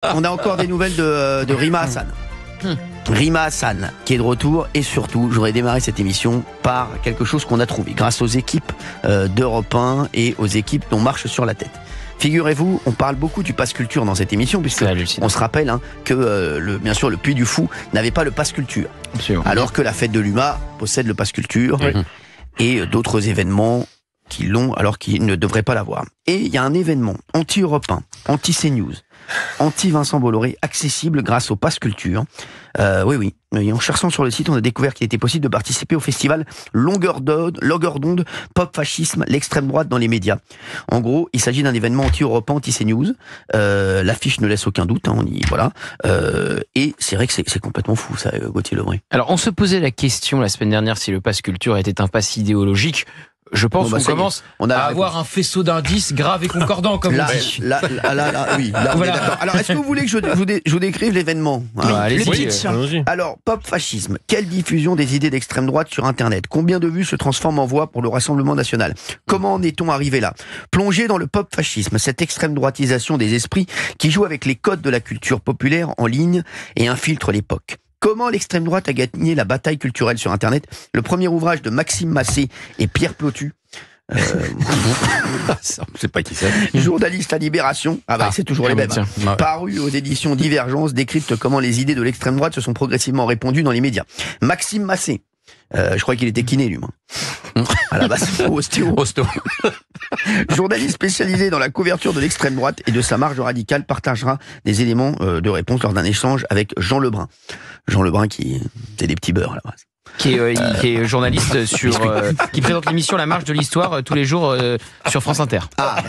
On a encore des nouvelles de Rima Hassan. Rima Hassan qui est de retour, et surtout j'aurais démarré cette émission par quelque chose qu'on a trouvé grâce aux équipes d'Europe 1 et aux équipes dont Marche sur la tête. Figurez-vous, on parle beaucoup du pass culture dans cette émission, puisque on se rappelle que bien sûr le Puy du Fou n'avait pas le pass culture. Absolument. Alors que la fête de l'UMA possède le pass culture, et d'autres événements qui l'ont alors qu'ils ne devraient pas l'avoir. Et il y a un événement anti-Europe 1, anti-CNews, anti-Vincent Bolloré, accessible grâce au pass culture. Oui. Et en cherchant sur le site, on a découvert qu'il était possible de participer au festival Longueur d'onde, pop fascisme, l'extrême droite dans les médias. En gros, il s'agit d'un événement anti-Europe 1, anti-CNews. L'affiche ne laisse aucun doute, voilà. Et c'est vrai que c'est complètement fou, ça, Gauthier Lebray. Alors, on se posait la question la semaine dernière si le pass culture était un pass idéologique. Je pense qu'on commence à avoir un faisceau d'indices graves et concordants, comme on dit. Là, oui, on est d'accord. Alors, est-ce que vous voulez que je vous décrive l'événement, allez-y. pitch. Alors, pop fascisme. Quelle diffusion des idées d'extrême droite sur Internet? Combien de vues se transforment en voix pour le Rassemblement national? Comment en est-on arrivé là? Plongé dans le pop fascisme, cette extrême droitisation des esprits qui joue avec les codes de la culture populaire en ligne et infiltre l'époque. Comment l'extrême droite a gagné la bataille culturelle sur Internet? Le premier ouvrage de Maxime Massé et Pierre Plotu. C'est pas qui c'est. Journaliste à Libération, c'est toujours les mêmes. Paru aux éditions Divergence, décrypte comment les idées de l'extrême droite se sont progressivement répandues dans les médias. Maxime Massé, je crois qu'il était kiné lui. À la base, ostéo. Journaliste spécialisé dans la couverture de l'extrême droite et de sa marge radicale, partagera des éléments de réponse lors d'un échange avec Jean Lebrun. Jean Lebrun qui c'est des petits beurres à la base. Qui est journaliste qui présente l'émission La Marche de l'Histoire tous les jours sur France Inter.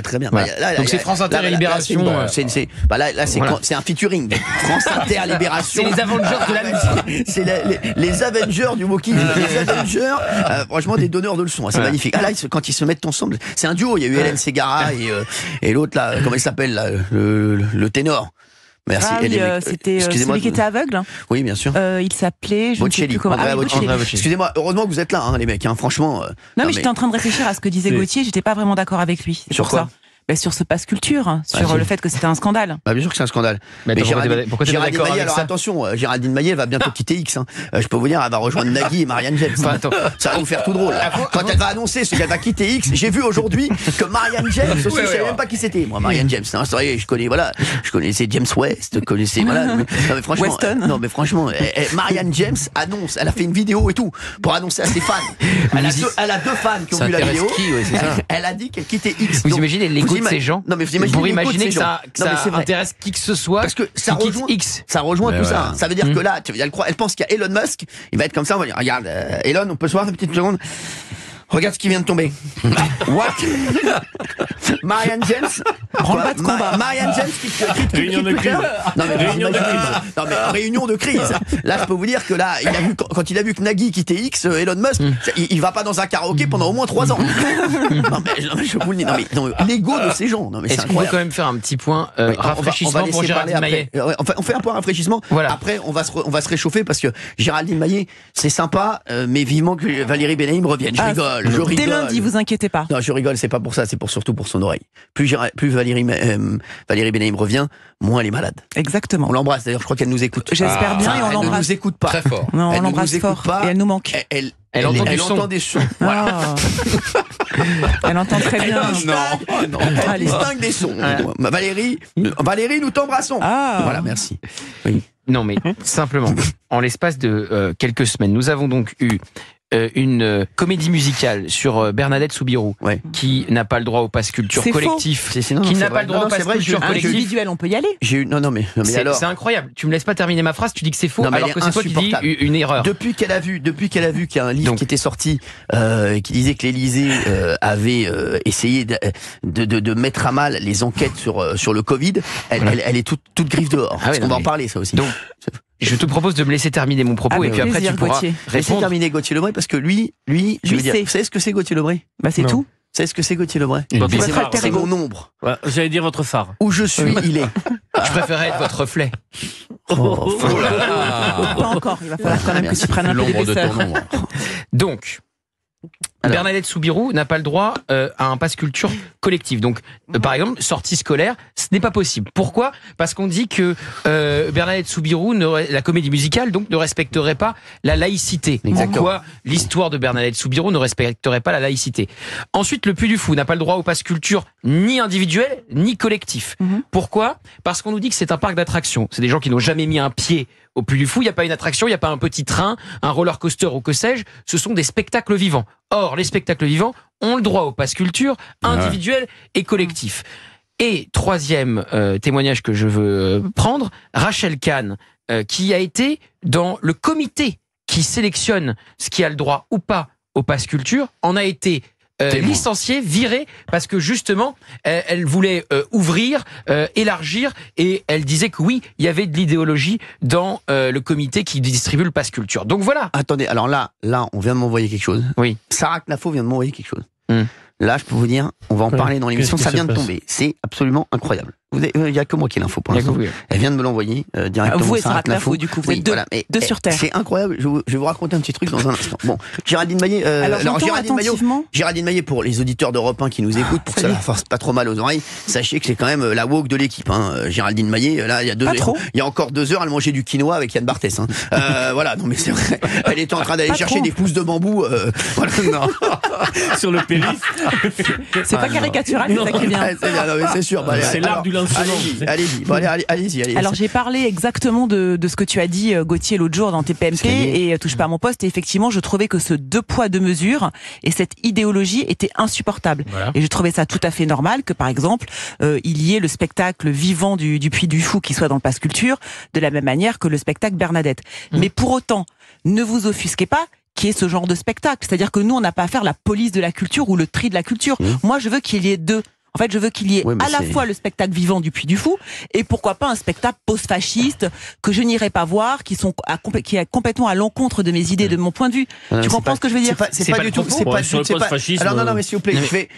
Très bien. Voilà. Donc c'est France Inter et Libération. C'est un featuring. France Inter, Libération. C'est les Avengers de la musique. C'est les Avengers du wokisme. Les Avengers, franchement, des donneurs de leçons. C'est magnifique. Là, quand ils se mettent ensemble, c'est un duo. Il y a eu Hélène Ségara et l'autre là, comment il s'appelle là, le ténor. Merci. C'était celui qui était aveugle. Oui, bien sûr. Il s'appelait, je ne sais plus comment. Bocelli. Excusez-moi, heureusement que vous êtes là, les mecs. Franchement. Non, mais j'étais en train de réfléchir à ce que disait Gauthier. J'étais pas vraiment d'accord avec lui. Sur quoi? Sur ce pass culture, sur le fait que c'était un scandale. Bien sûr que c'est un scandale. Mais pourquoi tu es d'accord avec alors ça? Attention, Géraldine Maillet, elle va bientôt quitter X. Je peux vous dire, elle va rejoindre Nagui et Marianne James. Ça va nous faire tout drôle. Quand elle va annoncer qu'elle va quitter X, j'ai vu aujourd'hui que Marianne James, je savais même pas qui c'était. Moi, Marianne James, je connaissais James West, Non mais franchement, Weston. Non mais franchement, Marianne James annonce, elle a fait une vidéo et tout pour annoncer à ses fans. Elle a deux fans qui ont vu la vidéo. Elle a dit qu'elle quittait X. Vous imaginez l'ego de ces gens? Non mais pour imaginer que ça intéresse qui que ce soit, parce que ça rejoint tout ça. Ça veut dire que là, elle pense qu'il y a Elon Musk, il va être comme ça, on va dire, regarde, Elon, on peut se voir une petite seconde? Regarde ce qui vient de tomber. What? Marianne James. Branle-bas de combat. Marianne James qui réunion de crise. Non mais réunion de crise. Là, je peux vous dire que là, quand il a vu que Nagui quittait X, Elon Musk, il va pas dans un karaoké pendant au moins 3 ans. Non mais je vous le dis. Non mais l'ego de ces gens. Non mais est-ce qu'on peut quand même faire un petit point rafraîchissement pour Géraldine Maillet? On fait un point rafraîchissement. Voilà. Après, on va se réchauffer parce que Géraldine Maillet, c'est sympa, mais vivement que Valérie Benaïm revienne. Je rigole. Dès lundi, vous inquiétez pas. Non, je rigole, c'est pas pour ça, c'est surtout pour son oreille. Plus Valérie Benaïm revient, moins elle est malade. Exactement. On l'embrasse d'ailleurs, je crois qu'elle nous écoute. J'espère bien, et on l'embrasse. Elle ne nous écoute pas. Très fort. Non, on l'embrasse fort. Et elle nous manque. Elle entend des sons. Voilà. Elle entend très bien. Non. Elle distingue des sons. Valérie, nous t'embrassons. Voilà, merci. Oui. Non, mais simplement, en l'espace de quelques semaines, nous avons donc eu une comédie musicale sur Bernadette Soubirous, qui n'a pas le droit au pass culture collectif, qui n'a pas le droit au pass culture collectif. Individuel, on peut y aller. Non mais alors. C'est incroyable. Tu me laisses pas terminer ma phrase. Tu dis que c'est faux, alors que c'est toi qui dis une erreur. Depuis qu'elle a vu qu'il y a un livre qui était sorti qui disait que l'Élysée avait essayé de mettre à mal les enquêtes sur le Covid, elle est toute griffe dehors. On va en parler ça aussi. Donc, je te propose de me laisser terminer mon propos et puis après tu pourras répondre. Laissez terminer Gauthier Lebray parce que lui, je veux dire, vous savez ce que c'est Gauthier Lebray? C'est tout. Vous savez ce que c'est Gauthier Lebray? C'est mon ombre. J'allais dire votre phare. Où je suis, il est. Je préférais être votre reflet. Pas encore, il va falloir quand même que tu prennes un peu l'ombre de d'épaisseur. ton ombre. Donc, Bernadette Soubirous n'a pas le droit à un pass culture collectif. Donc, par exemple, sortie scolaire, ce n'est pas possible. Pourquoi ? Parce qu'on dit que Bernadette Soubirous, la comédie musicale, donc, ne respecterait pas la laïcité. Pourquoi l'histoire de Bernadette Soubirous ne respecterait pas la laïcité ? Ensuite, le Puy du Fou n'a pas le droit au pass culture ni individuel, ni collectif. Pourquoi ? Parce qu'on nous dit que c'est un parc d'attractions. C'est des gens qui n'ont jamais mis un pied au Puy du Fou. Il n'y a pas une attraction, il n'y a pas un petit train, un roller coaster ou que sais-je. Ce sont des spectacles vivants. Or, les spectacles vivants ont le droit au pass culture individuel et collectif. Et troisième témoignage que je veux prendre, Rachel Kahn, qui a été dans le comité qui sélectionne ce qui a le droit ou pas au pass culture, en a été licenciée, virée, parce que justement, elle voulait ouvrir, élargir, et elle disait que oui, il y avait de l'idéologie dans le comité qui distribue le pass culture. Donc voilà. Attendez, alors là, on vient de m'envoyer quelque chose. Oui. Sarah Knafo vient de m'envoyer quelque chose. Là, je peux vous dire, on va en parler dans l'émission, ça vient de tomber. C'est absolument incroyable. Il n'y a que moi qui ai l'info pour l'instant. Elle vient de me l'envoyer directement. Vous et Sarah Knafo, du coup, vous êtes deux sur Terre. C'est incroyable. Je vais vous raconter un petit truc dans un instant. Bon, Géraldine Maillet. Géraldine Maillet, pour les auditeurs d'Europe 1 qui nous écoute, pour que ça leur fasse pas trop mal aux oreilles, sachez que c'est quand même la woke de l'équipe. Géraldine Maillet, là, il y a encore 2 heures, elle mangeait du quinoa avec Yann Barthès. Voilà, non mais c'est vrai. Elle était en train d'aller chercher des pousses de bambou. Voilà, non. Sur le périph'. C'est pas caricatural, c'est ça qui est bien. C'est sûr. C'est l'art du lancement. Allez-y. Allez-y. Alors j'ai parlé exactement de ce que tu as dit, Gauthier, l'autre jour dans TPMP et Touche pas à mon poste. Et effectivement, je trouvais que ce 2 poids 2 mesures et cette idéologie était insupportable. Voilà. Et je trouvais ça tout à fait normal que, par exemple, il y ait le spectacle vivant du Puy du Fou qui soit dans le pass culture, de la même manière que le spectacle Bernadette. Mais pour autant, ne vous offusquez pas qui est ce genre de spectacle. C'est-à-dire que nous, on n'a pas à faire la police de la culture ou le tri de la culture. Moi, je veux qu'il y ait 2. En fait, je veux qu'il y ait à la fois le spectacle vivant du Puy du Fou et pourquoi pas un spectacle post-fasciste que je n'irai pas voir, qui est complètement à l'encontre de mes idées, de mon point de vue. Tu comprends ce que je veux dire ? C'est pas du tout. Alors non, mais s'il vous plaît,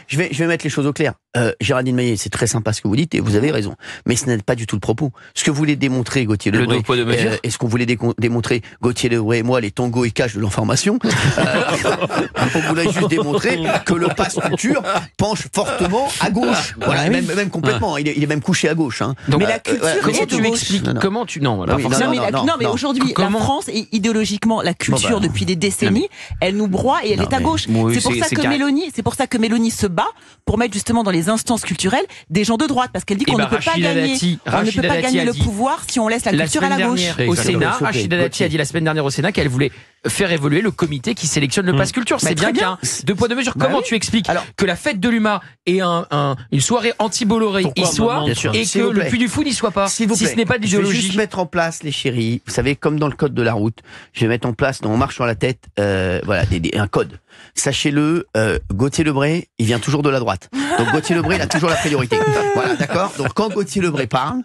je vais mettre les choses au clair. Géraldine Maillet, c'est très sympa ce que vous dites et vous avez raison. Mais ce n'est pas du tout le propos. Ce que vous voulez démontrer, Gauthier Lebray, et ce qu'on voulait démontrer, Gauthier Lebray et moi, les tangos et caches de l'information, on voulait juste démontrer que le pass culture penche fortement à gauche. Voilà, même complètement. Il est même couché à gauche. Donc, mais la culture, comment tu expliques ? Comment tu non mais aujourd'hui, la France est idéologiquement la culture depuis des décennies. Elle nous broie et elle est à gauche. C'est pour ça que Mélanie se bat pour mettre justement dans les instances culturelles des gens de droite, parce qu'elle dit qu'on ne peut pas gagner le pouvoir si on laisse la culture à la gauche. Au Sénat, Rachida Dati a dit la semaine dernière au Sénat qu'elle voulait faire évoluer le comité qui sélectionne le pass culture. C'est bien qu'il y a un 2 poids 2 mesures. Comment tu expliques que la fête de l'UMA est une soirée anti-Bolloré y soit et que le Puy du Fou n'y soit pas, si ce n'est pas de l'idéologie. Je vais juste mettre en place, les chéris, vous savez, comme dans le code de la route, je vais mettre en place, on marche sur la tête, un code. Sachez-le, Gauthier Lebray, il vient toujours de la droite. Donc Gauthier Lebray, il a toujours la priorité. Voilà, d'accord ? Donc quand Gauthier Lebray parle,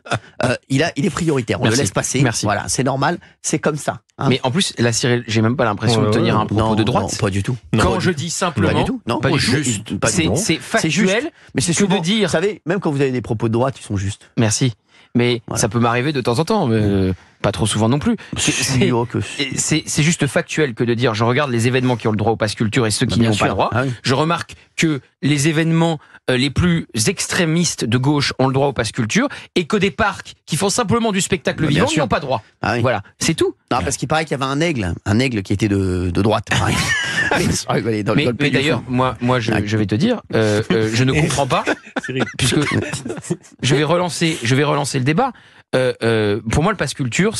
il est prioritaire. On le laisse passer. Merci. Voilà, c'est normal, c'est comme ça. Mais en plus, là, Cyril, j'ai même pas l'impression de tenir un propos de droite. Non, pas du tout. Quand je dis simplement, pas du tout. Non, pas juste. C'est factuel. Mais c'est souvent, de dire. Vous savez, même quand vous avez des propos de droite, ils sont justes. Merci. Mais ça peut m'arriver de temps en temps. Pas trop souvent non plus. C'est juste factuel que de dire je regarde les événements qui ont le droit au pass culture et ceux qui n'y ont pas le droit. Je remarque que les événements les plus extrémistes de gauche ont le droit au pass culture et que des parcs qui font simplement du spectacle vivant n'y ont pas droit. Voilà, c'est tout. Non, parce qu'il paraît qu'il y avait un aigle qui était de droite. mais d'ailleurs, moi je vais te dire, je ne comprends pas, puisque je vais relancer le débat. Pour moi, le pass culture,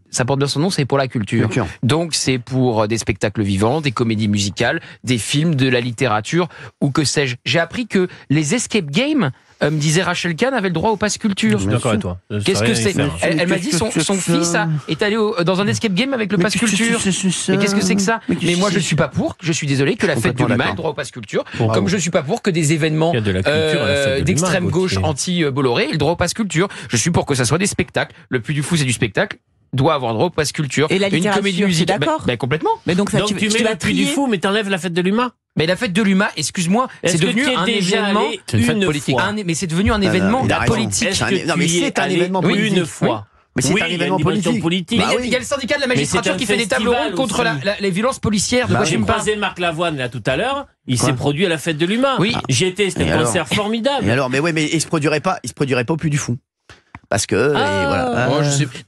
ça porte bien son nom, c'est pour la culture. Donc c'est pour des spectacles vivants, des comédies musicales, des films, de la littérature ou que sais-je. J'ai appris que les escape games, me disait Rachel Kahn, avaient le droit au pass culture. Je suis d'accord avec toi. Qu'est-ce que c'est ? Elle m'a dit son fils est allé dans un escape game avec le pass culture. Mais qu'est-ce que c'est que ça ? Mais moi je suis pas pour, je suis désolé, que la fête de l'UMA ait le droit au pass culture, comme je suis pas pour que des événements d'extrême gauche anti-Bolloré aient le droit au pass culture. Je suis pour que ça soit des spectacles. Le Puy du Fou, c'est du spectacle. Doit avoir droit au pass culture. Et la littérature, une comédie musicale. D'accord. Complètement. Mais donc tu mets le Puy du Fou, mais t'enlèves la fête de l'UMA. Mais la fête de l'UMA, excuse-moi, c'est devenu un événement. C'est une fête politique. Mais c'est devenu un événement politique. Non, mais c'est un événement politique. Une fois. Mais c'est un événement politique. Mais il y a le syndicat de la magistrature qui fait des tables rondes contre les violences policières. J'ai croisé Marc Lavoine là tout à l'heure. Il s'est produit à la fête de l'humain. Oui. J'y étais, c'était un concert formidable. Et alors, mais il se produirait pas au Puy du Fou. Parce que voilà.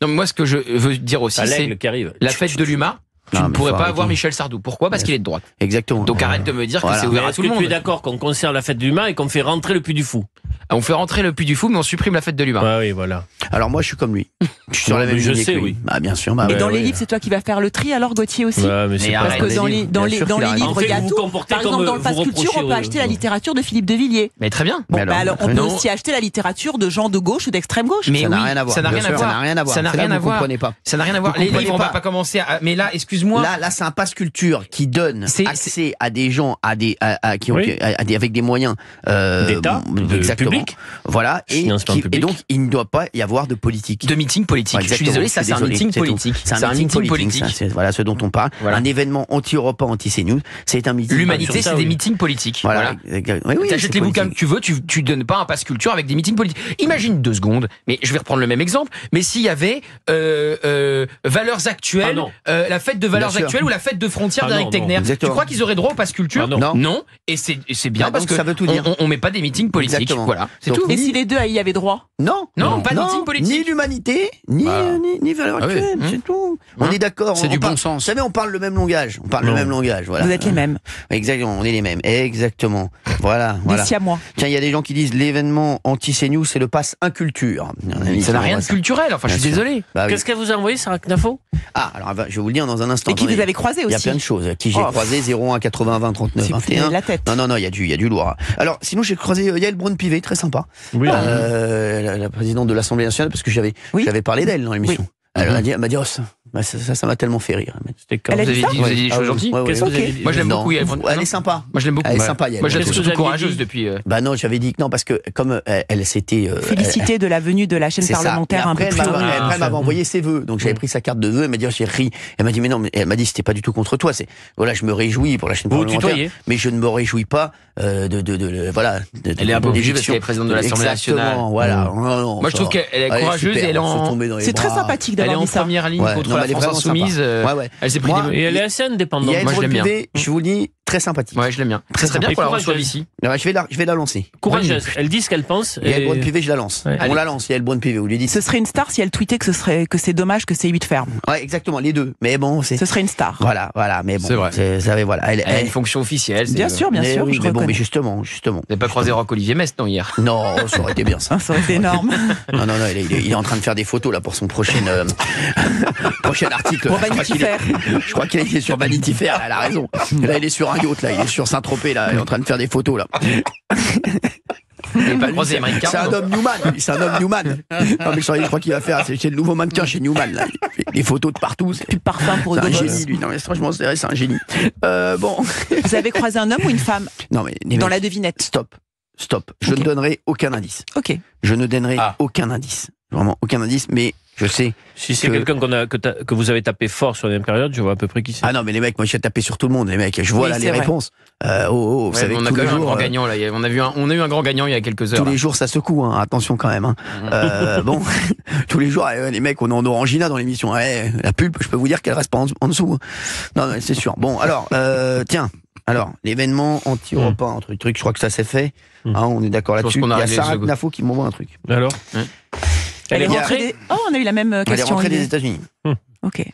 Non, moi ce que je veux dire aussi, c'est la fête de l'humain. Tu ne pourrais pas avoir Michel Sardou. Pourquoi ? Parce qu'il est de droite. Exactement. Donc arrête de me dire que c'est ouvert à tout le monde. Tu es d'accord qu'on conserve la fête de l'humain et qu'on fait rentrer le Puy du Fou ? On fait rentrer le Puy du Fou, mais on supprime la fête de l'humain. Ah oui, voilà. Alors moi, je suis comme lui. Je suis sur la même ligne que lui. Oui. Bah bien sûr. Et dans les livres, c'est toi qui vas faire le tri, alors Gauthier aussi. Parce que dans les livres, il y a tout. Par exemple, dans le Pass Culture, on peut acheter la littérature de Philippe de Villiers. Mais très bien. Bon, alors on peut aussi acheter la littérature de gens de gauche ou d'extrême gauche. Mais ça n'a rien à voir. Ça n'a rien à voir. Ça n'a rien à voir. Ça n'a rien à voir. Ça n'a rien à voir. Les livres, on va pas commencer à. Mais là, excuse-moi. Là, c'est un Pass Culture qui donne accès à des gens, avec des moyens d'État, public. Voilà, et donc il ne doit pas y avoir de politique. De meeting politique. Je suis désolé, ça c'est un meeting politique. C'est un meeting politique. Voilà ce dont on parle. Un événement anti-européen, anti-CNews, c'est un meeting. L'humanité, c'est des meetings politiques. Voilà. Tu achètes les bouquins que tu veux, tu donnes pas un Pass Culture avec des meetings politiques. Imagine 2 secondes, mais je vais reprendre le même exemple, mais s'il y avait Valeurs Actuelles, la fête de Valeurs Actuelles ou la fête de Frontières d'Éric Tegner, tu crois qu'ils auraient droit au Pass Culture ? Non. Et c'est bien parce que ça veut tout dire. On met pas des meetings politiques. Voilà, c'est tout. Et si les deux y avaient droit ? Non, pas de meeting politique. Ni l'humanité, ni Valeurs Actuelles, c'est tout. On est d'accord. C'est du bon sens. Vous savez, on parle le même langage. Voilà. Vous êtes les mêmes. Exactement, on est les mêmes. Exactement. Voilà. Des Siamois. Tiens, il y a des gens qui disent l'événement anti-CNews, c'est le Pass Inculture. Ça n'a rien de culturel. Enfin, je suis désolé. Qu'est-ce qu'elle vous a envoyé, Sarah Knafo ? Alors, je vais vous le dire dans un instant. Et qui vous avez croisé aussi ? Il y a plein de choses. Qui j'ai croisé 01 80 20 39 21. La tête. Non, il y a du lourd. Alors, sinon, j'ai croisé Yael Braun-Pivet, très sympa. Oui. La présidente de l'Assemblée nationale, parce que j'avais parlé d'elle dans l'émission. Elle m'a dit, ça m'a tellement fait rire. Elle a dit ça ? Vous avez dit des choses gentilles ? Qu'est-ce que vous avez dit ? Moi, je l'aime beaucoup. Elle est sympa. Moi, je l'aime beaucoup. Elle est sympa. Moi, je la trouve surtout courageuse depuis. Bah non, j'avais dit que non, parce que comme elle s'était félicitée de la venue de la chaîne parlementaire un peu plus tôt. Après, elle m'avait envoyé ses vœux. Donc, j'avais pris sa carte de vœux. Elle m'a dit, j'ai ri. Elle m'a dit, mais non, mais elle m'a dit, c'était pas du tout contre toi. Voilà, je me réjouis pour la chaîne parlementaire. Mais je ne me réjouis pas voilà. Elle est un peu obligée parce qu'elle est présidente de l'Assemblée nationale. Voilà. Moi, je trouve qu'elle est courageuse et c'est très sympathique d'avoir dit ça. Elle est en première ligne contre la France insoumise. Elle s'est pris des... Et elle est assez indépendante. Moi, je l'aime bien. Je vous dis, très sympathique. Ouais, je l'aime bien. Très bien pour la reçoive ici. Je vais la lancer. Courageuse. Elle dit ce qu'elle pense. Yael Braun-Pivet, je la lance. On la lance, Yael Braun-Pivet. Vous lui dites. Ce serait une star si elle tweetait que c'est dommage que C8 ferme. Ouais, exactement, les deux. Mais bon, ce serait une star. Voilà. Mais bon, c'est vrai. Voilà. Elle a une fonction officielle. Bien sûr. Mais justement. Vous n'avez pas croisé Roch-Olivier Mest, non, hier ? Non, ça aurait été bien ça. Ça aurait été énorme. Non, il est en train de faire des photos là pour son prochain article. Pour Vanity Fair. Je crois qu'il est sur Vanity Fair, elle a raison. Là, il est sur un yacht, là, il est sur Saint-Tropez, là, il est en train de faire des photos, là. C'est un homme Newman. Non, mais je crois qu'il va faire, c'est le nouveau mannequin chez Newman, là. Il fait des photos de partout. Plus de parfum pour eux. C'est un génie, lui. Non, mais franchement, c'est un génie. Bon. Vous avez croisé un homme ou une femme? Non, mais. Dans la devinette. Stop. Je ne donnerai aucun indice. Ok. Je ne donnerai aucun indice. Vraiment, aucun indice, mais je sais. Si c'est quelqu'un que vous avez tapé fort sur la même période, je vois à peu près qui c'est. Ah non, mais les mecs, moi j'ai tapé sur tout le monde, les mecs. Je vois les réponses. Vous savez, on a quand même un grand gagnant là. On a eu un grand gagnant il y a quelques heures. Tous les jours, ça secoue. Attention quand même. Bon, tous les jours, les mecs, on est en orangina dans l'émission. La pulpe, je peux vous dire qu'elle reste pas en dessous. Non, c'est sûr. Bon, alors, tiens. Alors, l'événement anti-européen, un truc, je crois que ça s'est fait. On est d'accord là-dessus. Il y a Sarah Knafo qui m'envoie un truc. Alors Elle est rentrée. Oh, on a eu la même question. Elle est rentrée des États-Unis. Ok.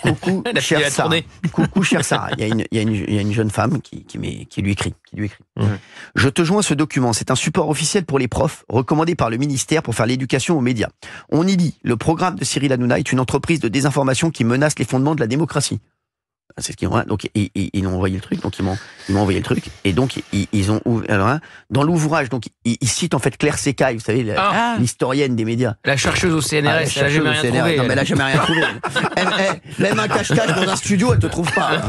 Coucou, chère Sarah. Coucou, chère Sarah. Il y a une jeune femme qui lui écrit. Je te joins ce document. C'est un support officiel pour les profs, recommandé par le ministère pour faire l'éducation aux médias. On y lit: le programme de Cyril Hanouna est une entreprise de désinformation qui menace les fondements de la démocratie. C'est ce qu'ils ont. Donc ils ont envoyé le truc. Donc ils m'ont envoyé le truc. Et donc ils ont ouvert. Alors, dans l'ouvrage, donc ils citent en fait Claire Secaille, vous savez, l'historienne des médias. La chercheuse au CNRS. Elle a jamais rien trouvé. Non, mais elle a jamais rien trouvé. Même un cache-cache dans un studio, elle te trouve pas.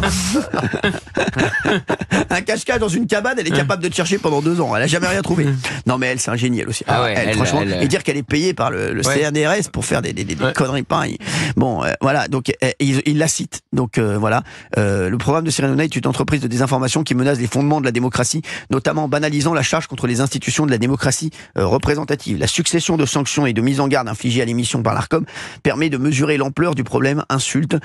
Un cache-cache dans une cabane, elle est capable de te chercher pendant 2 ans. Elle a jamais rien trouvé. Non, mais elle, c'est un génie, elle aussi. Franchement, et dire qu'elle est payée par le CNRS pour faire des conneries pareilles. Bon, voilà. Donc il la cite. Donc voilà. Le programme de Cyril est une entreprise de désinformation qui menace les fondements de la démocratie, notamment en banalisant la charge contre les institutions de la démocratie représentative. La succession de sanctions et de mises en garde infligées à l'émission par l'Arcom permet de mesurer l'ampleur du problème. Insultes,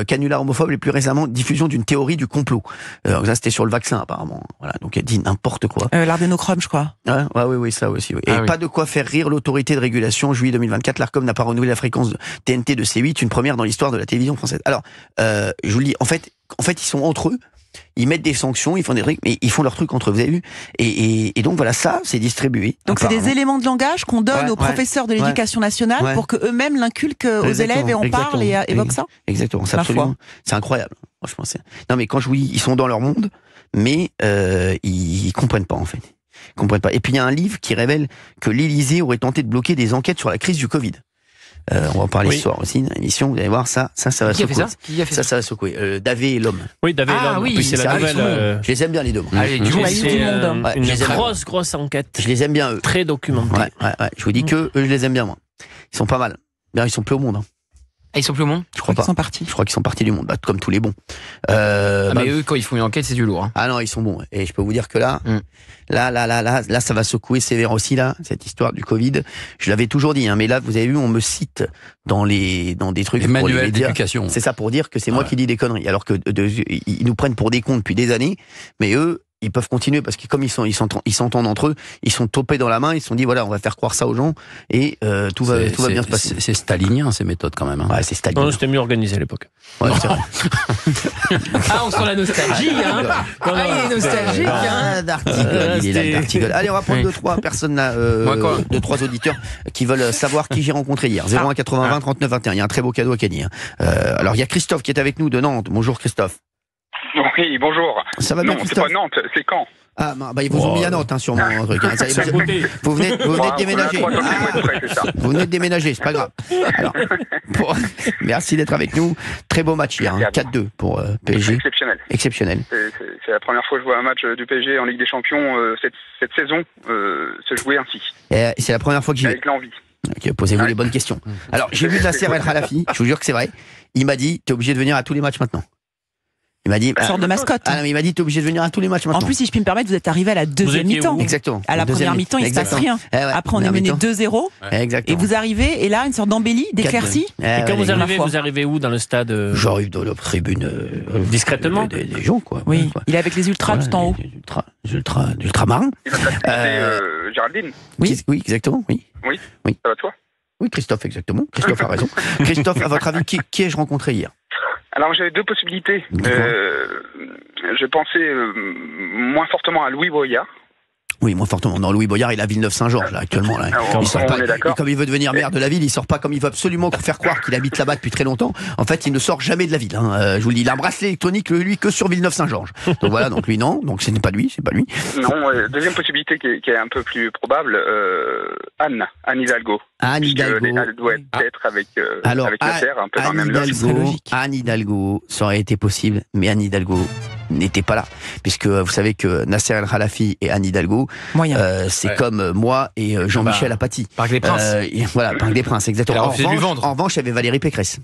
canular homophobe et plus récemment diffusion d'une théorie du complot. Ça c'était sur le vaccin apparemment. Voilà, donc elle dit n'importe quoi. L'adénochrome, je crois. Oui, ça aussi. Oui. Et pas de quoi faire rire l'autorité de régulation. Juillet 2024, l'Arcom n'a pas renouvelé la fréquence de TNT de C8, une première dans l'histoire de la télévision française. Alors, je vous le dis, en fait, ils sont entre eux. Ils mettent des sanctions, ils font des trucs, mais ils font leurs trucs entre eux, vous avez vu. Et donc voilà, ça, c'est distribué. Donc c'est des éléments de langage qu'on donne aux professeurs de l'éducation nationale pour qu'eux-mêmes l'inculquent aux élèves et en parlent et évoquent ça. Exactement, c'est absolument, c'est incroyable. Franchement, non mais quand je vous dis, ils sont dans leur monde, mais ils comprennent pas en fait. Ils comprennent pas. Et puis il y a un livre qui révèle que l'Élysée aurait tenté de bloquer des enquêtes sur la crise du Covid. On va en parler ce soir aussi dans l'émission, vous allez voir, ça va secouer. Ça va secouer. Davé et l'homme. Oui, Davé et l'homme. Oui, c'est la nouvelle. Je les aime bien les deux. Allez, du monde. C'est une grosse enquête. Je les aime bien eux. Très documentée. Ouais. Je vous dis que eux, je les aime bien moi. Ils sont pas mal. Bien, ils sont plus au monde. Ah, ils sont plus au monde ? Je crois pas. Ils sont partis. Je crois qu'ils sont partis du monde, comme tous les bons. Mais eux, quand ils font une enquête, c'est du lourd. Ah non, ils sont bons. Et je peux vous dire que là, ça va secouer sévère aussi là, cette histoire du Covid. Je l'avais toujours dit, mais là, vous avez vu, on me cite dans des trucs pour les médias. C'est ça pour dire que c'est moi qui dis des conneries, alors que ils nous prennent pour des cons depuis des années, mais eux. Ils peuvent continuer parce que comme ils s'entendent entre eux, ils sont topés dans la main, ils se sont dit voilà, on va faire croire ça aux gens et tout va bien se passer. C'est stalinien ces méthodes quand même. Ouais, c'est stalinien. Non, c'était mieux organisé à l'époque. Ouais, c'est vrai. On sent la nostalgie, hein. Il est nostalgique, Il est là, d'Artigol. Allez, on va prendre 2-3 personnes là, 2-3 auditeurs qui veulent savoir qui j'ai rencontré hier. 01 80 20 39 21. Il y a un très beau cadeau à gagner. Alors il y a Christophe qui est avec nous de Nantes. Bonjour Christophe. Oui, bonjour. Ça va bien, non, c'est pas Nantes, c'est Caen. Ah, ils vous ont mis à Nantes, sûrement. Vous venez de déménager. Vous venez de déménager, c'est pas grave. Alors, merci d'être avec nous. Très beau match hier, 4-2 pour PSG. Exceptionnel. C'est la première fois que je vois un match du PSG en Ligue des Champions cette saison se jouer ainsi. C'est la première fois que j'y vais. Avec l'envie. Okay, posez-vous les bonnes questions. Alors, j'ai vu Nasser El Khelaïfi, je vous jure que c'est vrai. Il m'a dit, t'es obligé de venir à tous les matchs maintenant. Il m'a dit, sorte de mascotte. Ah non, mais il m'a dit, t'es obligé de venir à tous les matchs maintenant. En plus, si je puis me permettre, vous êtes arrivé à la deuxième mi-temps. Exactement. À la première mi-temps, il se passe rien. Après, on est mené 2-0. Exactement. Et vous arrivez, et là, une sorte d'embellie, d'éclaircie. Et quand vous arrivez où dans le stade? J'arrive dans la tribune. Discrètement? Des gens, quoi. Oui. Il est avec les ultras tout en haut. Les ultramarins. Géraldine. Oui, exactement, oui. Oui. Ça va toi? Oui, Christophe, exactement. Christophe a raison. Christophe, à votre avis, qui ai-je rencontré hier? Alors j'avais deux possibilités. Je pensais moins fortement à Louis Boyard. Oui, moins fortement. Non, Louis Boyard, il est à Villeneuve-Saint-Georges, là, actuellement. Là. Il sort pas, et comme il veut devenir maire de la ville, il sort pas comme il veut absolument faire croire qu'il habite là-bas depuis très longtemps. En fait, il ne sort jamais de la ville. Je vous le dis, il a un bracelet électronique, lui, que sur Villeneuve-Saint-Georges. Donc voilà, donc lui, non. Donc ce n'est pas lui, c'est pas lui. Non, deuxième possibilité qui est un peu plus probable, Anne Hidalgo. Anne Hidalgo. Elle doit être avec Nasser, un peu dans le même logique. Anne Hidalgo, ça aurait été possible, mais Anne Hidalgo n'était pas là, puisque vous savez que Nasser El Khelaïfi et Anne Hidalgo, c'est comme moi et Jean-Michel Apathy. Parc des Princes. Voilà, Parc des Princes, exactement. En revanche, il y avait Valérie Pécresse.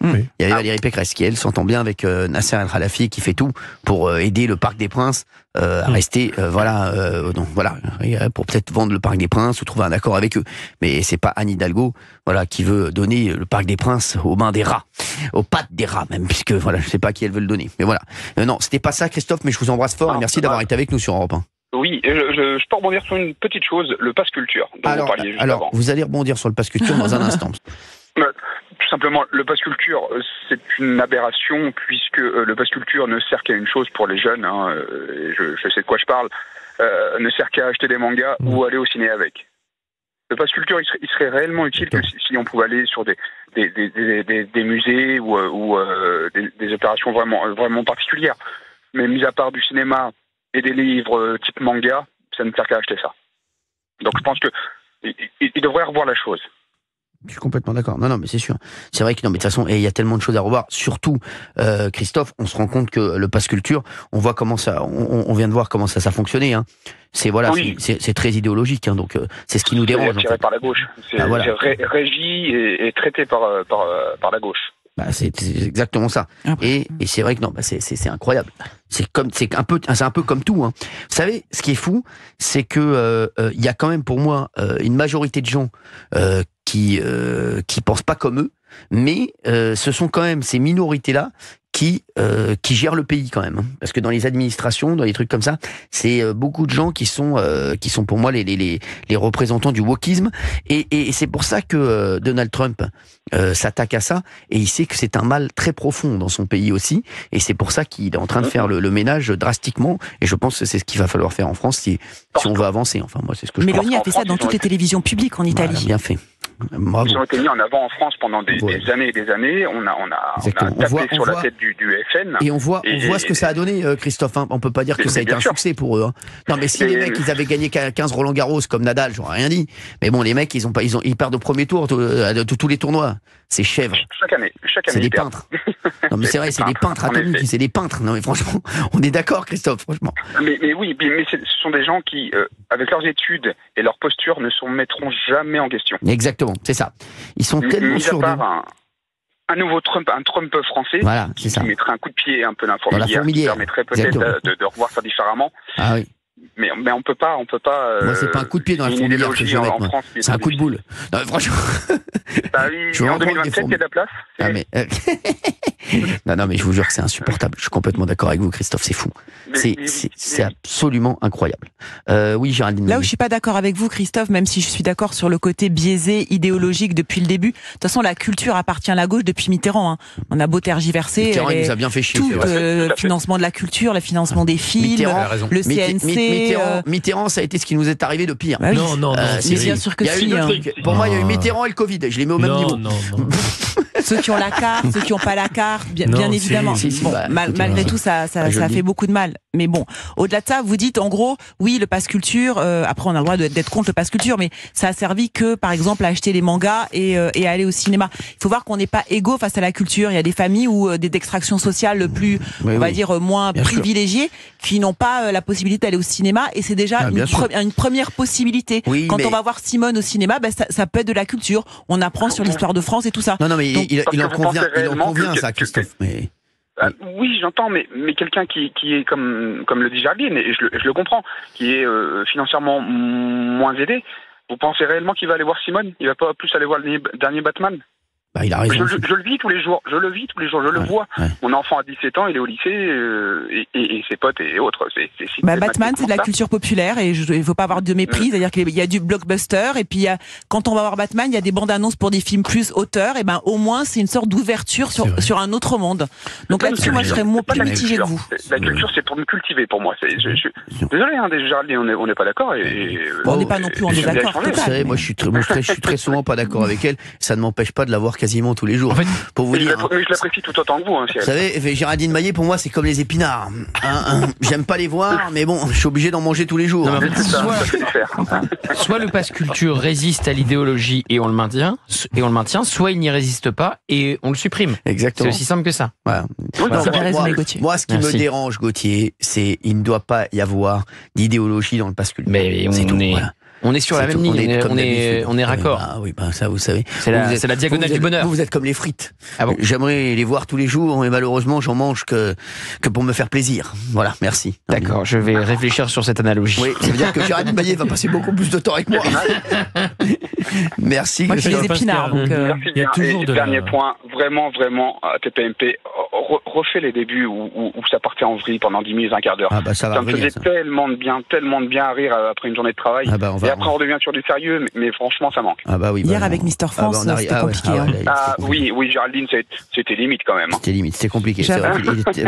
Il y avait Valérie Pécresse qui, elle, s'entend bien avec Nasser El Khelaïfi, qui fait tout pour aider le Parc des Princes à rester, pour peut-être vendre le Parc des Princes ou trouver un accord avec eux. Mais c'est pas Anne Hidalgo, qui veut donner le Parc des Princes aux mains des rats, aux pattes des rats même, puisque je sais pas à qui elle veut le donner. Mais voilà. Non, c'était pas ça, Christophe, mais je vous embrasse fort et merci d'avoir été avec nous sur Europe 1. Oui, je peux rebondir sur une petite chose, le pass culture dont vous parliez juste avant. Vous allez rebondir sur le pass culture dans un instant. Tout simplement, le pass culture, c'est une aberration puisque le pass culture ne sert qu'à une chose pour les jeunes, et je sais de quoi je parle, ne sert qu'à acheter des mangas ou aller au ciné avec. Le pass culture, il serait réellement utile que si on pouvait aller sur des musées ou des opérations vraiment particulières. Mais mis à part du cinéma et des livres type manga, ça ne sert qu'à acheter ça. Donc je pense qu'il devrait revoir la chose. Je suis complètement d'accord. Non, mais c'est sûr. C'est vrai que de toute façon, il y a tellement de choses à revoir. Surtout, Christophe, on se rend compte que le pass culture, on voit comment ça, on vient de voir comment ça fonctionnait. C'est très idéologique. Donc c'est ce qui nous dérange. C'est attiré par la gauche. C'est régi et traité par la gauche. C'est exactement ça. Et c'est vrai que non, c'est incroyable. C'est un peu comme tout. Hein. Vous savez, ce qui est fou, c'est que il y a quand même pour moi une majorité de gens qui pensent pas comme eux, mais ce sont quand même ces minorités-là qui gèrent le pays quand même, hein. Parce que dans les administrations, dans les trucs comme ça, c'est beaucoup de gens qui sont pour moi les représentants du wokisme, et c'est pour ça que Donald Trump s'attaque à ça, et il sait que c'est un mal très profond dans son pays aussi, et c'est pour ça qu'il est en train de faire le ménage drastiquement, et je pense que c'est ce qu'il va falloir faire en France si on veut avancer. Enfin, moi, c'est ce que je pense. Mélanie a fait ça dans toutes les télévisions publiques en Italie. Voilà, bien fait. Bravo. Ils ont été mis en avant en France pendant des années et des années. On a tapé sur la tête du FN. Et on voit ce que ça a donné, Christophe. Hein. On peut pas dire que ça a été un succès pour eux. Hein. Non, mais si les mecs, ils avaient gagné 15 Roland Garros comme Nadal, j'aurais rien dit. Mais bon, les mecs, ils perdent au premier tour de tous les tournois. C'est chèvre. Chaque année. C'est des peintres. Non, mais c'est vrai, c'est des peintres atomiques. C'est des peintres. Non, mais franchement, on est d'accord, Christophe, franchement. Mais oui, mais ce sont des gens qui, avec leurs études et leur posture, ne se mettront jamais en question. Exactement, c'est ça. Ils sont tellement sûrs d'eux. Un nouveau Trump, un Trump français, voilà, qui mettrait un coup de pied un peu dans la fourmilière, qui permettrait peut-être de revoir ça différemment. Ah oui. Mais on peut pas. Moi, c'est pas un coup de pied dans la fourmilière que je vais mettre, moi. C'est un coup de boule. Non, mais franchement. Bah oui, en 2027, il y a de la place. Ah, mais, non, mais je vous jure que c'est insupportable. Je suis complètement d'accord avec vous, Christophe. C'est fou. C'est absolument incroyable. Oui, Géraldine. Là où je suis pas d'accord avec vous, Christophe, même si je suis d'accord sur le côté biaisé, idéologique depuis le début. De toute façon, la culture appartient à la gauche depuis Mitterrand. Hein. On a beau tergiverser. Mitterrand, il nous a bien fait chier. Tout le financement de la culture, le financement des films, le CNC. Mitterrand, ça a été ce qui nous est arrivé de pire. Bah oui. Non. C'est bien sûr que si. Pour moi, il y a eu Mitterrand et le Covid. Je les mets au même niveau. Non. Ceux qui ont la carte, ceux qui n'ont pas la carte, bien évidemment. Malgré tout, ça fait beaucoup de mal. Mais bon, au-delà de ça, vous dites en gros, oui, le pass culture. Après, on a le droit d'être contre le pass culture, mais ça a servi que, par exemple, à acheter les mangas et à aller au cinéma. Il faut voir qu'on n'est pas égaux face à la culture. Il y a des familles où des extractions sociales plus, on va dire, moins privilégiées, qui n'ont pas la possibilité d'aller au cinéma, et c'est déjà une première possibilité. Oui, quand on va voir Simone au cinéma, ça peut être de la culture. On apprend sur l'histoire de France et tout ça. Non, mais il en convient ça, Christophe. Mais... oui, j'entends, mais quelqu'un qui est comme le dit Géraldine, et je le comprends, qui est financièrement moins aidé, vous pensez réellement qu'il va aller voir Simone? Il va pas plus aller voir le dernier Batman? Bah, il a raison. Je le vis tous les jours. Je le vois. Ouais. Mon enfant a 17 ans, il est au lycée, et ses potes et autres. Batman, c'est de la culture populaire, et il faut pas avoir de mépris. C'est-à-dire qu'il y a du blockbuster, et puis quand on va voir Batman, il y a des bandes annonces pour des films plus auteurs, et au moins c'est une sorte d'ouverture sur un autre monde. Donc là-dessus, moi je serais plus mitigé que vous. La culture, c'est pour me cultiver, pour moi. Désolé, Géraldine, on n'est pas d'accord. On n'est pas non plus en désaccord. Vous savez, moi je suis très souvent pas d'accord avec elle. Ça ne m'empêche pas de la voir quasiment tous les jours. En fait, pour vous dire, je l'apprécie tout autant que vous. Vous savez, Géraldine Maillet, pour moi, c'est comme les épinards. J'aime pas les voir, mais bon, je suis obligé d'en manger tous les jours. Non, soit le pass culture résiste à l'idéologie et on le maintient, soit il n'y résiste pas et on le supprime. Exactement. C'est aussi simple que ça. Voilà. Moi, ce qui me dérange, Gauthier, c'est il ne doit pas y avoir d'idéologie dans le pass culture. Mais on est sur la même ligne, on est raccord. Oui, ça vous savez. C'est la diagonale du bonheur. Vous êtes comme les frites. Ah bon? J'aimerais les voir tous les jours, mais malheureusement, j'en mange que pour me faire plaisir. Voilà, merci. D'accord, je vais réfléchir sur cette analogie. Oui, ça veut dire que Géraldine Maillet va passer beaucoup plus de temps avec moi. Merci. Moi, je suis les épinards, donc merci. Il y a toujours dernier point, vraiment, TPMP, refait les débuts où ça partait en vrille pendant 10 minutes, un quart d'heure. Ah bah ça va me faisait tellement de bien à rire après une journée de travail. Et après on revient sur du sérieux, mais franchement ça manque. Ah bah oui. Hier avec Mister France, c'était compliqué. Oui, Géraldine, c'était limite quand même. C'était limite, c'était compliqué.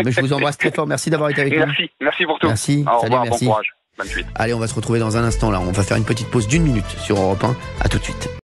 Mais je vous embrasse très fort. Merci d'avoir été avec nous. Merci pour tout. Merci. Au revoir, bon courage. Bonne suite. Allez, on va se retrouver dans un instant là. On va faire une petite pause d'1 minute sur Europe 1. À tout de suite.